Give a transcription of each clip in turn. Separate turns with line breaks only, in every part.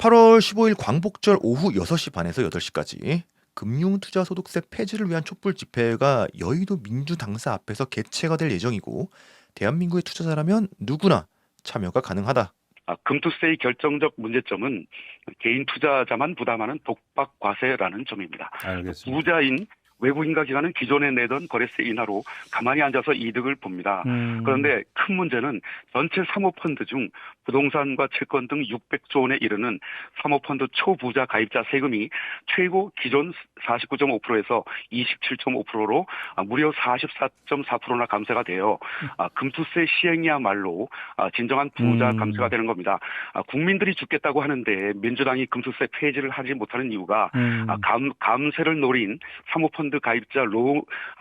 8월 15일 광복절 오후 6시 반에서 8시까지 금융투자소득세 폐지를 위한 촛불 집회가 여의도 민주당사 앞에서 개최가 될 예정이고 대한민국의 투자자라면 누구나 참여가 가능하다.
금투세의 결정적 문제점은 개인 투자자만 부담하는 독박 과세라는 점입니다.
알겠습니다.
부자인 외국인과 기관은 기존에 내던 거래세 인하로 가만히 앉아서 이득을 봅니다. 그런데 큰 문제는 전체 사모펀드 중 부동산과 채권 등 600조 원에 이르는 사모펀드 초부자 가입자 세금이 최고 기존 49.5%에서 27.5%로 무려 44.4%나 감세가 되어 금투세 시행이야말로 진정한 부자 감세가 되는 겁니다. 국민들이 죽겠다고 하는데 민주당이 금투세 폐지를 하지 못하는 이유가 감세를 노린 사모펀드 가입자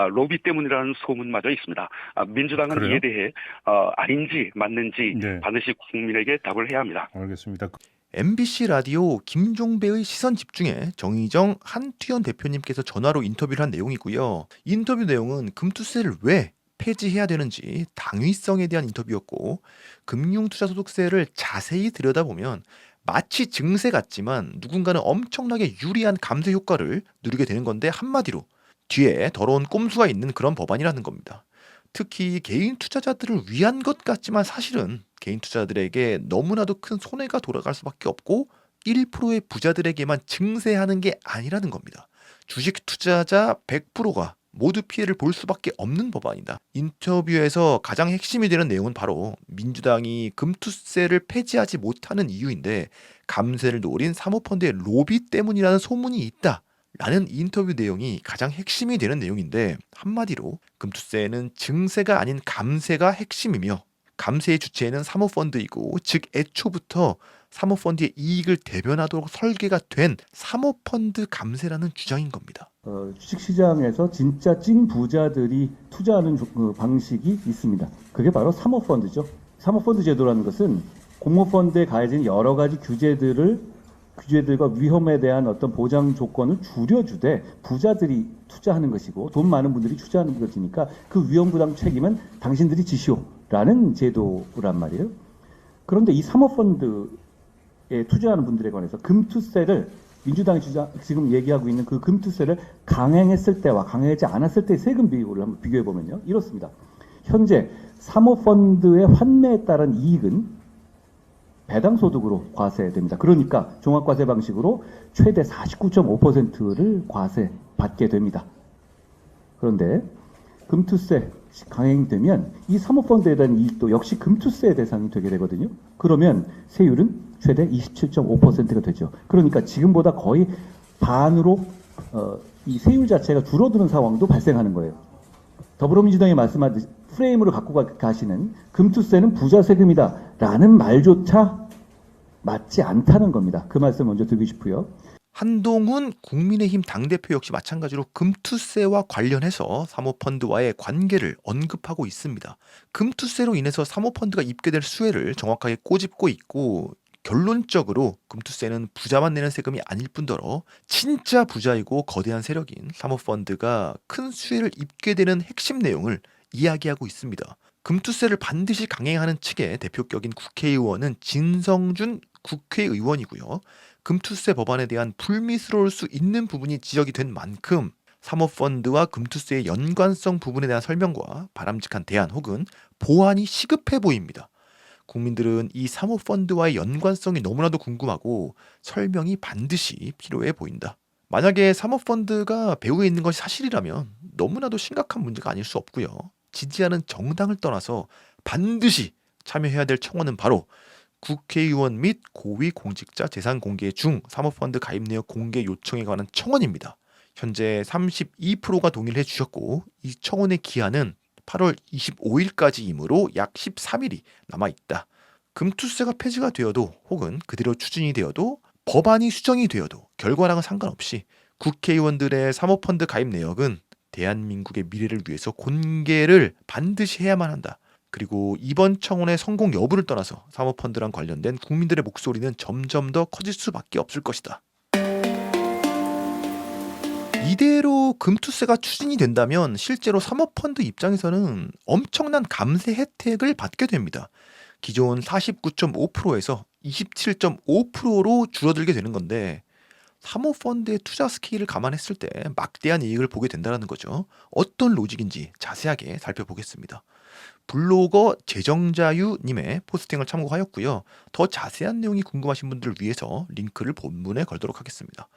로비 때문이라는 소문마저 있습니다. 민주당은
그래요?
이에 대해 아닌지 맞는지
네.
반드시 국민에게 답을 해야 합니다.
알겠습니다.
MBC 라디오 김종배의 시선 집중에 정의정 한투현 대표님께서 전화로 인터뷰를 한 내용이고요. 인터뷰 내용은 금투세를 왜 폐지해야 되는지 당위성에 대한 인터뷰였고, 금융투자소득세를 자세히 들여다보면 마치 증세 같지만 누군가는 엄청나게 유리한 감세 효과를 누리게 되는 건데, 한마디로 뒤에 더러운 꼼수가 있는 그런 법안이라는 겁니다. 특히 개인 투자자들을 위한 것 같지만 사실은 개인 투자자들에게 너무나도 큰 손해가 돌아갈 수밖에 없고 1%의 부자들에게만 증세하는 게 아니라는 겁니다. 주식 투자자 100%가 모두 피해를 볼 수밖에 없는 법안이다. 인터뷰에서 가장 핵심이 되는 내용은 바로 민주당이 금투세를 폐지하지 못하는 이유인데, 감세를 노린 사모펀드의 로비 때문이라는 소문이 있다 라는 인터뷰 내용이 가장 핵심이 되는 내용인데, 한마디로 금투세는 증세가 아닌 감세가 핵심이며 감세의 주체는 사모펀드이고, 즉 애초부터 사모펀드의 이익을 대변하도록 설계가 된 사모펀드 감세라는 주장인 겁니다.
주식시장에서 진짜 찐 부자들이 투자하는 방식이 있습니다. 그게 바로 사모펀드죠. 사모펀드 제도라는 것은 공모펀드에 가해진 여러 가지 규제들과 위험에 대한 어떤 보장 조건을 줄여주되 부자들이 투자하는 것이고 돈 많은 분들이 투자하는 것이니까 그 위험 부담 책임은 당신들이 지시오라는 제도란 말이에요. 그런데 이 사모펀드에 투자하는 분들에 관해서 금투세를 민주당이 지금 얘기하고 있는 그 금투세를 강행했을 때와 강행하지 않았을 때의 세금 비율을 한번 비교해 보면요, 이렇습니다. 현재 사모펀드의 환매에 따른 이익은 배당소득으로 과세됩니다. 그러니까 종합과세 방식으로 최대 49.5%를 과세받게 됩니다. 그런데 금투세 강행되면 이 사모펀드에 대한 이익도 역시 금투세 대상이 되게 되거든요. 그러면 세율은 최대 27.5%가 되죠. 그러니까 지금보다 거의 반으로 이 세율 자체가 줄어드는 상황도 발생하는 거예요. 더불어민주당이 말씀하듯이 프레임으로 갖고 가시는 금투세는 부자 세금이다 라는 말조차 맞지 않다는 겁니다. 그 말씀 먼저 드리고 싶고요.
한동훈 국민의힘 당대표 역시 마찬가지로 금투세와 관련해서 사모펀드와의 관계를 언급하고 있습니다. 금투세로 인해서 사모펀드가 입게 될 수혜를 정확하게 꼬집고 있고, 결론적으로 금투세는 부자만 내는 세금이 아닐 뿐더러 진짜 부자이고 거대한 세력인 사모펀드가 큰 수혜를 입게 되는 핵심 내용을 이야기하고 있습니다. 금투세를 반드시 강행하는 측의 대표격인 국회의원은 진성준 국회의원이고요. 금투세 법안에 대한 불미스러울 수 있는 부분이 지적이 된 만큼 사모펀드와 금투세의 연관성 부분에 대한 설명과 바람직한 대안 혹은 보완이 시급해 보입니다. 국민들은 이 사모펀드와의 연관성이 너무나도 궁금하고 설명이 반드시 필요해 보인다. 만약에 사모펀드가 배후에 있는 것이 사실이라면 너무나도 심각한 문제가 아닐 수 없고요. 지지하는 정당을 떠나서 반드시 참여해야 될 청원은 바로 국회의원 및 고위공직자 재산 공개 중 사모펀드 가입 내역 공개 요청에 관한 청원입니다. 현재 32%가 동의를 해주셨고, 이 청원의 기한은 8월 25일까지이므로 약 13일이 남아있다. 금투세가 폐지가 되어도 혹은 그대로 추진이 되어도 법안이 수정이 되어도 결과랑은 상관없이 국회의원들의 사모펀드 가입 내역은 대한민국의 미래를 위해서 공개를 반드시 해야만 한다. 그리고 이번 청원의 성공 여부를 떠나서 사모펀드랑 관련된 국민들의 목소리는 점점 더 커질 수밖에 없을 것이다. 이대로 금투세가 추진이 된다면 실제로 사모펀드 입장에서는 엄청난 감세 혜택을 받게 됩니다. 기존 49.5%에서 27.5%로 줄어들게 되는 건데 사모펀드의 투자 스케일을 감안했을 때 막대한 이익을 보게 된다는 거죠. 어떤 로직인지 자세하게 살펴보겠습니다. 블로거 재정자유님의 포스팅을 참고하였고요. 더 자세한 내용이 궁금하신 분들을 위해서 링크를 본문에 걸도록 하겠습니다.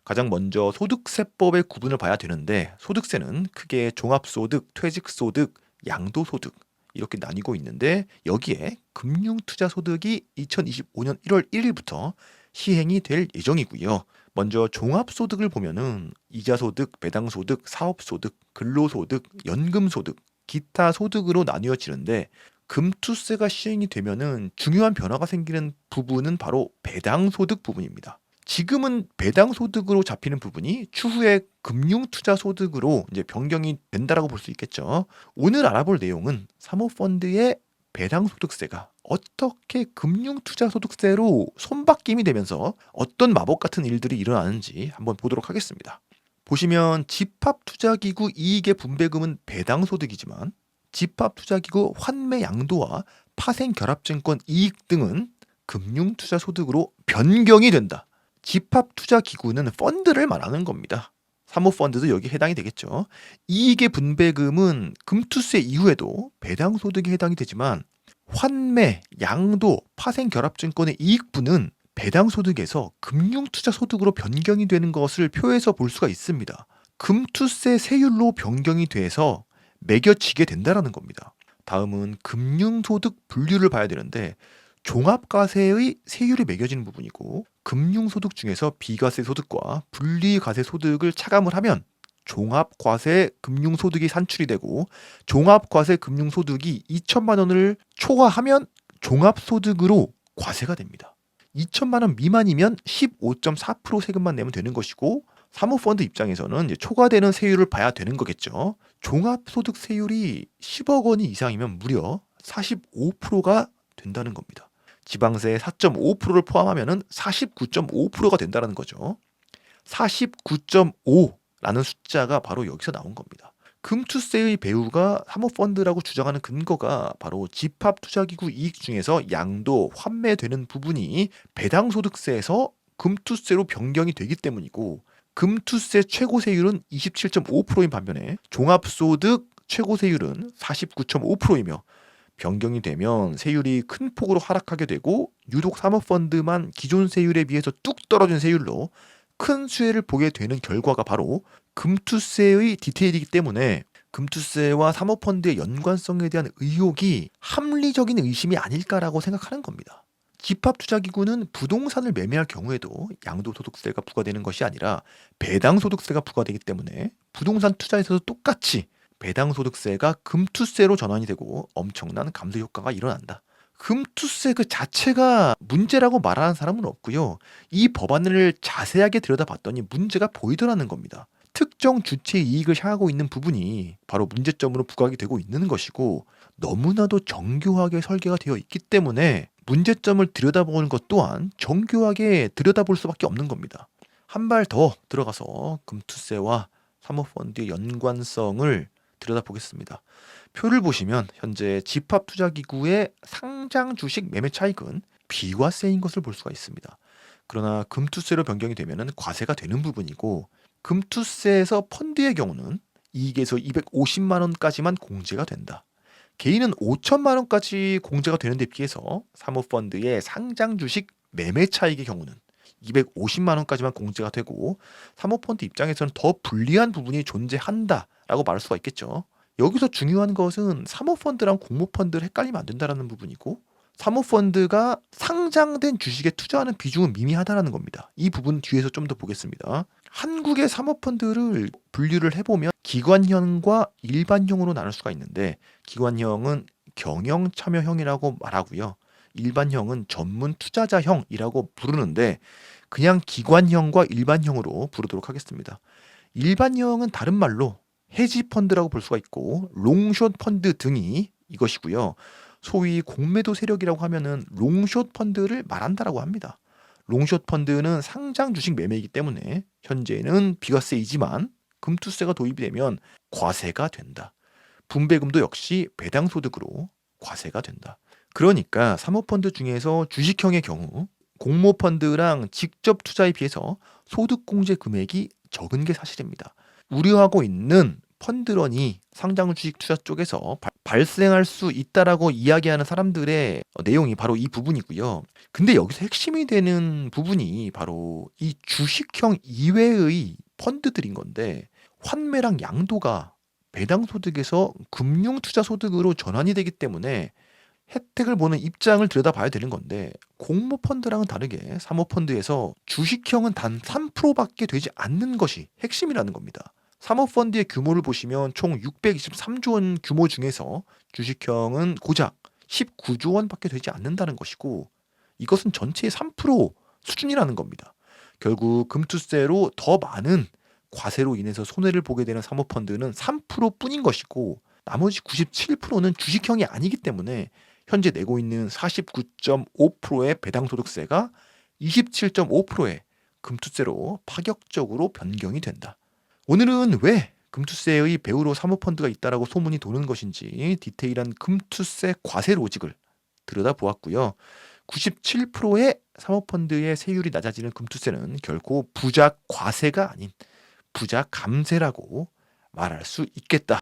가장 먼저 소득세법의 구분을 봐야 되는데 소득세는 크게 종합소득, 퇴직소득, 양도소득 이렇게 나뉘고 있는데 여기에 금융투자소득이 2025년 1월 1일부터 시행이 될 예정이고요. 먼저 종합소득을 보면은 이자소득, 배당소득, 사업소득, 근로소득, 연금소득, 기타 소득으로 나뉘어지는데 금투세가 시행이 되면은 중요한 변화가 생기는 부분은 바로 배당소득 부분입니다. 지금은 배당소득으로 잡히는 부분이 추후에 금융투자소득으로 이제 변경이 된다라고 볼 수 있겠죠. 오늘 알아볼 내용은 사모펀드의 배당소득세가 어떻게 금융투자소득세로 손바뀜이 되면서 어떤 마법 같은 일들이 일어나는지 한번 보도록 하겠습니다. 보시면 집합투자기구 이익의 분배금은 배당소득이지만 집합투자기구 환매 양도와 파생결합증권 이익 등은 금융투자소득으로 변경이 된다. 집합투자기구는 펀드를 말하는 겁니다. 사모펀드도 여기 해당이 되겠죠. 이익의 분배금은 금투세 이후에도 배당소득에 해당이 되지만 환매, 양도, 파생결합증권의 이익분은 배당소득에서 금융투자소득으로 변경이 되는 것을 표에서 볼 수가 있습니다. 금투세 세율로 변경이 돼서 매겨지게 된다는 겁니다. 다음은 금융소득 분류를 봐야 되는데 종합과세의 세율이 매겨지는 부분이고 금융소득 중에서 비과세 소득과 분리과세 소득을 차감을 하면 종합과세 금융소득이 산출이 되고 종합과세 금융소득이 2천만 원을 초과하면 종합소득으로 과세가 됩니다. 2천만 원 미만이면 15.4% 세금만 내면 되는 것이고 사모펀드 입장에서는 이제 초과되는 세율을 봐야 되는 거겠죠. 종합소득 세율이 10억 원이 이상이면 무려 45%가 된다는 겁니다. 지방세 4.5%를 포함하면 49.5%가 된다는 거죠. 49.5라는 숫자가 바로 여기서 나온 겁니다. 금투세의 배후가 사모펀드라고 주장하는 근거가 바로 집합투자기구 이익 중에서 양도, 환매되는 부분이 배당소득세에서 금투세로 변경이 되기 때문이고 금투세 최고세율은 27.5%인 반면에 종합소득 최고세율은 49.5%이며 변경이 되면 세율이 큰 폭으로 하락하게 되고 유독 사모펀드만 기존 세율에 비해서 뚝 떨어진 세율로 큰 수혜를 보게 되는 결과가 바로 금투세의 디테일이기 때문에 금투세와 사모펀드의 연관성에 대한 의혹이 합리적인 의심이 아닐까라고 생각하는 겁니다. 집합투자기구는 부동산을 매매할 경우에도 양도소득세가 부과되는 것이 아니라 배당소득세가 부과되기 때문에 부동산 투자에서도 똑같이 배당소득세가 금투세로 전환이 되고 엄청난 감소 효과가 일어난다. 금투세 그 자체가 문제라고 말하는 사람은 없고요. 이 법안을 자세하게 들여다봤더니 문제가 보이더라는 겁니다. 특정 주체의 이익을 향하고 있는 부분이 바로 문제점으로 부각이 되고 있는 것이고 너무나도 정교하게 설계가 되어 있기 때문에 문제점을 들여다보는 것 또한 정교하게 들여다볼 수밖에 없는 겁니다. 한 발 더 들어가서 금투세와 사모펀드의 연관성을 들여다보겠습니다. 표를 보시면 현재 집합투자기구의 상장 주식 매매 차익은 비과세인 것을 볼 수가 있습니다. 그러나 금투세로 변경이 되면 과세가 되는 부분이고 금투세에서 펀드의 경우는 이익에서 250만 원까지만 공제가 된다. 개인은 5천만 원까지 공제가 되는 데 비해서 사모펀드의 상장 주식 매매 차익의 경우는 250만 원까지만 공제가 되고 사모펀드 입장에서는 더 불리한 부분이 존재한다라고 말할 수가 있겠죠. 여기서 중요한 것은 사모펀드랑 공모펀드를 헷갈리면 안 된다는 부분이고 사모펀드가 상장된 주식에 투자하는 비중은 미미하다는 겁니다. 이 부분 뒤에서 좀 더 보겠습니다. 한국의 사모펀드를 분류를 해보면 기관형과 일반형으로 나눌 수가 있는데 기관형은 경영참여형이라고 말하고요. 일반형은 전문 투자자형이라고 부르는데 그냥 기관형과 일반형으로 부르도록 하겠습니다. 일반형은 다른 말로 헤지펀드라고 볼 수가 있고 롱숏 펀드 등이 이것이고요. 소위 공매도 세력이라고 하면은 롱숏 펀드를 말한다라고 합니다. 롱숏 펀드는 상장 주식 매매이기 때문에 현재는 비과세이지만 금투세가 도입이 되면 과세가 된다. 분배금도 역시 배당소득으로 과세가 된다. 그러니까 사모펀드 중에서 주식형의 경우 공모펀드랑 직접 투자에 비해서 소득공제 금액이 적은 게 사실입니다. 우려하고 있는 펀드런이 상장 주식 투자 쪽에서 발생할 수 있다라고 이야기하는 사람들의 내용이 바로 이 부분이고요. 근데 여기서 핵심이 되는 부분이 바로 이 주식형 이외의 펀드들인 건데, 환매랑 양도가 배당 소득에서 금융 투자 소득으로 전환이 되기 때문에 혜택을 보는 입장을 들여다봐야 되는 건데, 공모펀드랑은 다르게 사모펀드에서 주식형은 단 3%밖에 되지 않는 것이 핵심이라는 겁니다. 사모펀드의 규모를 보시면 총 623조 원 규모 중에서 주식형은 고작 19조 원밖에 되지 않는다는 것이고, 이것은 전체의 3% 수준이라는 겁니다. 결국 금투세로 더 많은 과세로 인해서 손해를 보게 되는 사모펀드는 3%뿐인 것이고, 나머지 97%는 주식형이 아니기 때문에 현재 내고 있는 49.5%의 배당소득세가 27.5%의 금투세로 파격적으로 변경이 된다. 오늘은 왜 금투세의 배후로 사모펀드가 있다라고 소문이 도는 것인지 디테일한 금투세 과세 로직을 들여다보았고요. 97%의 사모펀드의 세율이 낮아지는 금투세는 결코 부자 과세가 아닌 부자 감세라고 말할 수 있겠다.